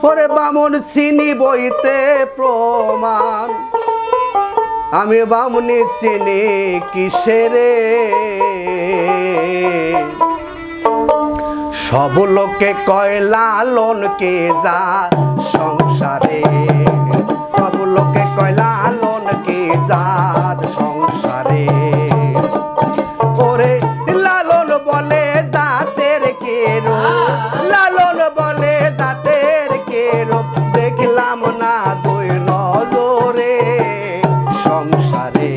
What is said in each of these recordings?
ওরে বামুন চিনি বইতে প্রমাণ, আমি বামুনি চিনি কিসেরে? সব লোকে কয় লালন কে যা সংসারে, সব লোকে কয় লালন কে জাত সংসারে। ওরে লালন বলে দাঁতের কেরো, লালন বলে দাঁতের কেরো, দেখলাম না দুই নজরে সংসারে।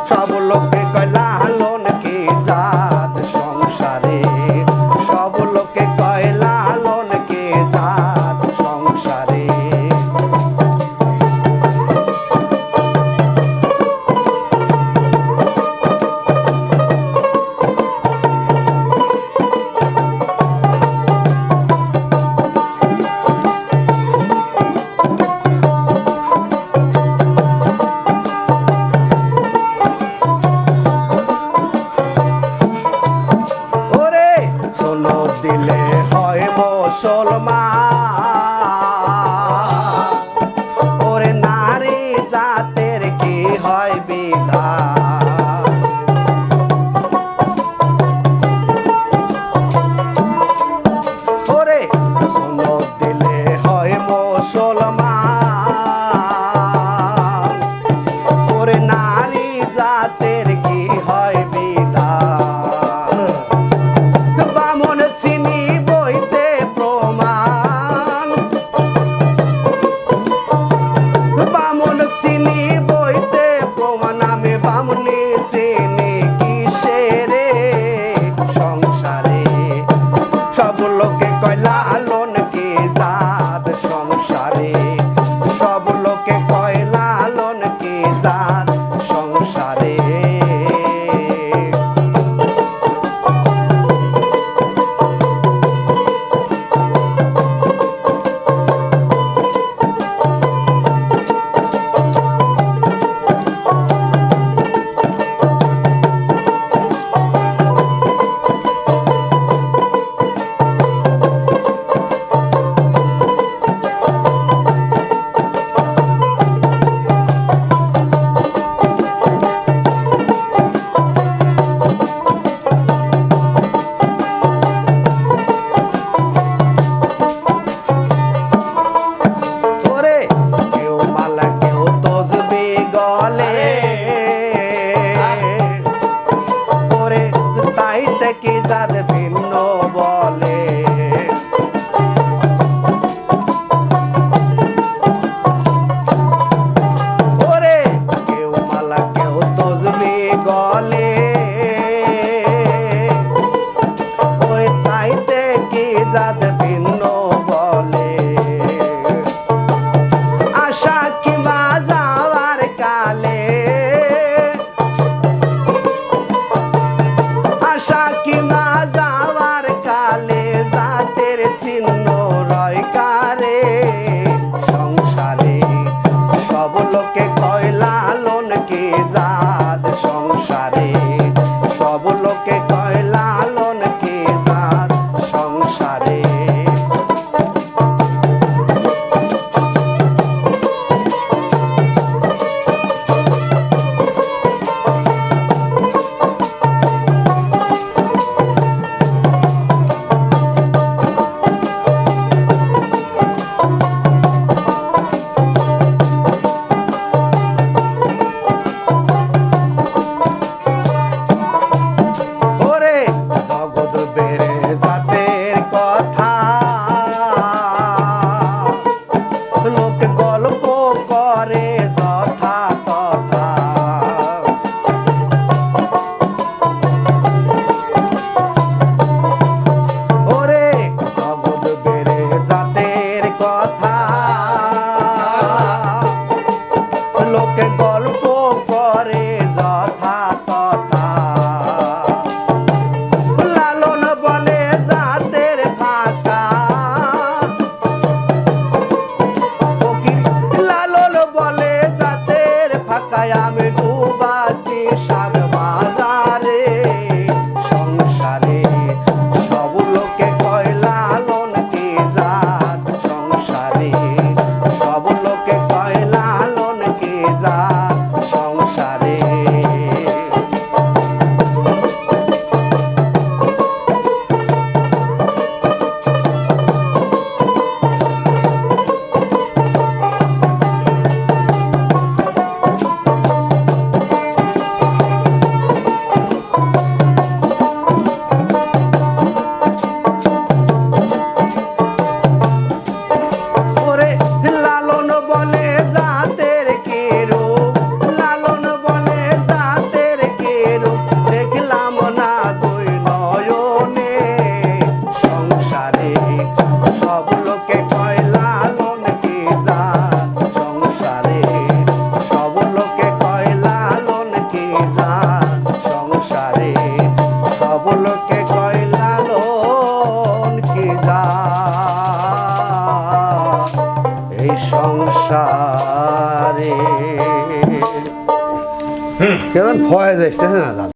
সব লোকে কয় লালন কে জাত সংসারে, সব লোকে কয় লালন কে জাত সংসারে। দিলে হয় মুসলমান, ওরে নারী জাতের কি হয় বিধান? ওরে শোনো দিলে হয় মুসলমান, ওরে নারী জাতের কি হয় বিধান? বামুন চিনি বইতে প্রমাণ, বামুন চিনি বইতে প্রমাণ, আমি বামুনি চিনি কিসেরে? সংসারে। সব লোকে কয় লালন কে জাত সংসারে, সব লোকে কয় লালন কে জাত সংসারে। এই সংসারে কেমন ভয় আসতেছে না দাদা?